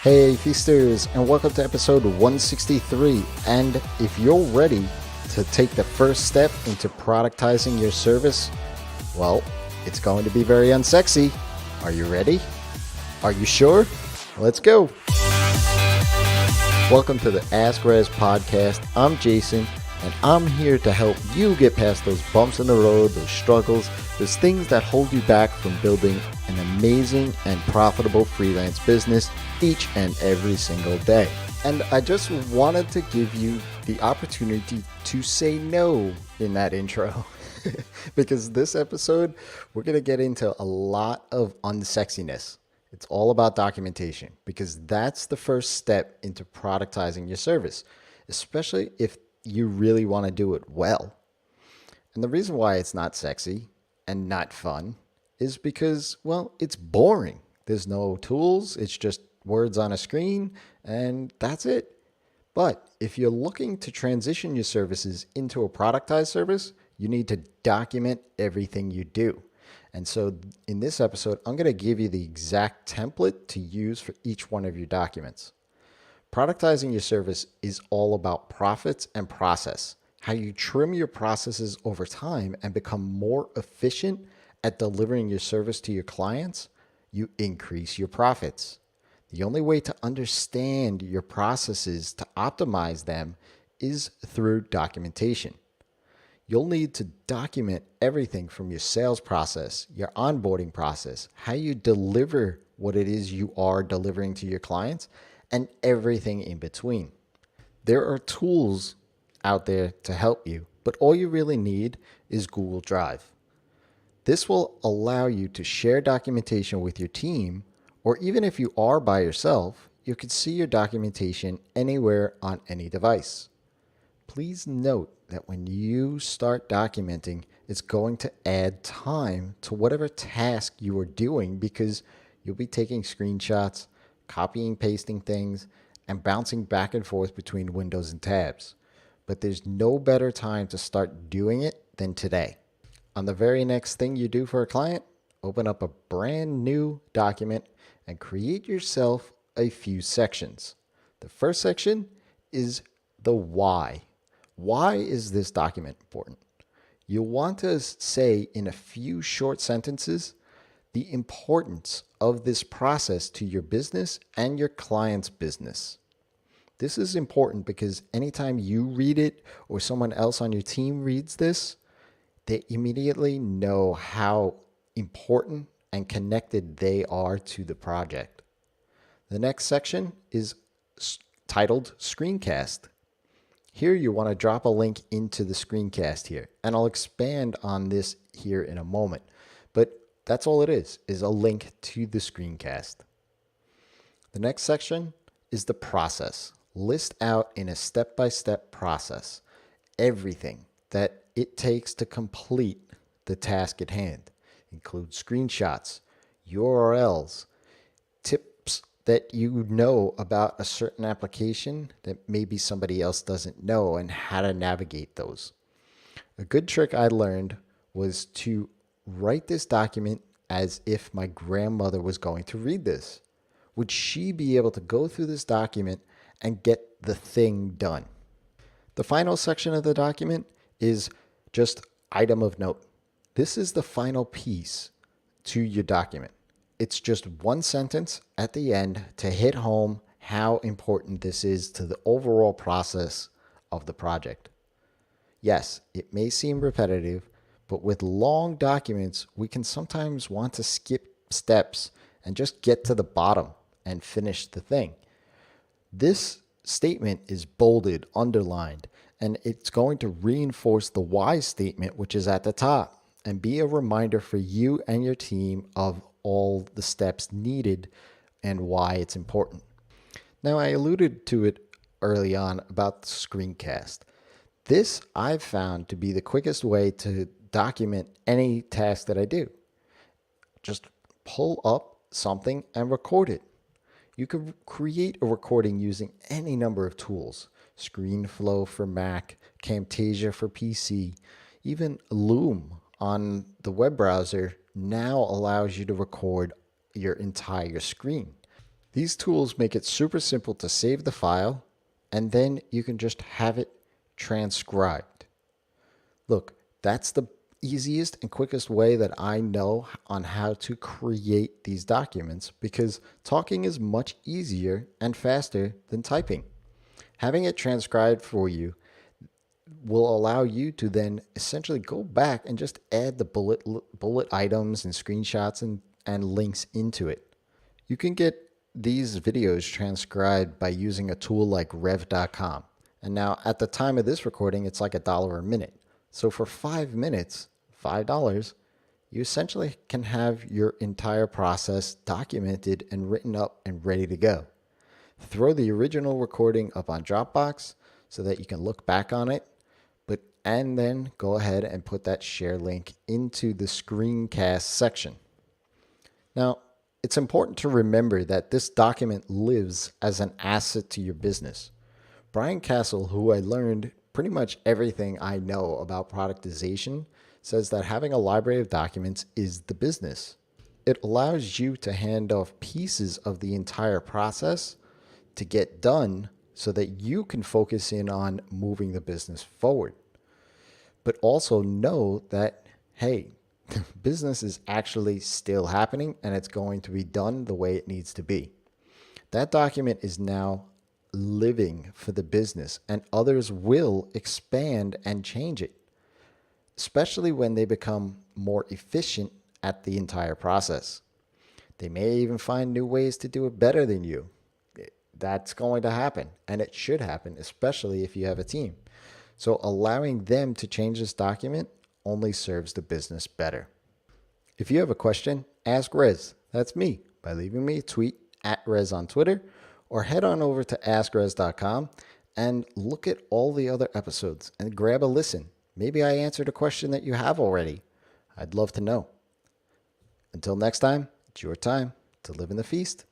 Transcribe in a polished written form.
Hey Feasters, and welcome to episode 163. And if you're ready to take the first step into productizing your service, well, it's going to be very unsexy. Are you ready? Are you sure? Let's go. Welcome to the Ask Rezzz podcast. I'm Jason, and I'm here to help you get past those bumps in the road, those struggles, those things that hold you back from building an amazing and profitable freelance business each and every single day. And I just wanted to give you the opportunity to say no in that intro because this episode, we're going to get into a lot of unsexiness. It's all about documentation because that's the first step into productizing your service, especially if you really want to do it well. And the reason why it's not sexy and not fun is because, well, it's boring. There's no tools. It's just words on a screen and that's it. But if you're looking to transition your services into a productized service, you need to document everything you do. And so in this episode, I'm going to give you the exact template to use for each one of your documents. Productizing your service is all about profits and process, how you trim your processes over time and become more efficient at delivering your service to your clients. You increase your profits. The only way to understand your processes to optimize them is through documentation. You'll need to document everything from your sales process, your onboarding process, how you deliver what it is you are delivering to your clients, and everything in between. There are tools out there to help you, but all you really need is Google Drive. This will allow you to share documentation with your team, or even if you are by yourself, you can see your documentation anywhere on any device. Please note that when you start documenting, it's going to add time to whatever task you are doing because you'll be taking screenshots, copying, pasting things, and bouncing back and forth between windows and tabs. But there's no better time to start doing it than today. On the very next thing you do for a client, open up a brand new document and create yourself a few sections. The first section is the why. Why is this document important? You'll want to say in a few short sentences the importance of this process to your business and your client's business. This is important because anytime you read it or someone else on your team reads this, they immediately know how important and connected they are to the project. The next section is titled Screencast. Here you want to drop a link into the screencast here, and I'll expand on this here in a moment. But that's all it is a link to the screencast. The next section is the process. List out in a step-by-step process everything that it takes to complete the task at hand. Include screenshots, URLs, tips that you know about a certain application that maybe somebody else doesn't know and how to navigate those. A good trick I learned was to write this document as if my grandmother was going to read this. Would she be able to go through this document and get the thing done? The final section of the document is just item of note. This is the final piece to your document. It's just one sentence at the end to hit home how important this is to the overall process of the project. Yes, it may seem repetitive, but with long documents, we can sometimes want to skip steps and just get to the bottom and finish the thing. This statement is bolded, underlined, and it's going to reinforce the why statement, which is at the top, and be a reminder for you and your team of all the steps needed and why it's important. Now, I alluded to it early on about the screencast. This I've found to be the quickest way to document any task that I do. Just pull up something and record it. You could create a recording using any number of tools. ScreenFlow for Mac, Camtasia for PC, even Loom on the web browser now allows you to record your entire screen. These tools make it super simple to save the file, and then you can just have it transcribed. Look, that's the easiest and quickest way that I know on how to create these documents, because talking is much easier and faster than typing. Having it transcribed for you will allow you to then essentially go back and just add the bullet items and screenshots and links into it. You can get these videos transcribed by using a tool like Rev.com. And now at the time of this recording, it's like $1 a minute. So for 5 minutes, $5, you essentially can have your entire process documented and written up and ready to go. Throw the original recording up on Dropbox so that you can look back on it, and then go ahead and put that share link into the screencast section. Now, it's important to remember that this document lives as an asset to your business. Brian Castle, who I learned pretty much everything I know about productization, says that having a library of documents is the business. It allows you to hand off pieces of the entire process to get done so that you can focus in on moving the business forward. But also know that, hey, business is actually still happening and it's going to be done the way it needs to be. That document is now living for the business, and others will expand and change it, especially when they become more efficient at the entire process. They may even find new ways to do it better than you. That's going to happen, and it should happen, especially if you have a team. So allowing them to change this document only serves the business better. If you have a question, ask Rezzz. That's me, by leaving me a tweet at Rezzz on Twitter, or head on over to askrezzz.com and look at all the other episodes and grab a listen. Maybe I answered a question that you have already. I'd love to know. Until next time, it's your time to live in the feast.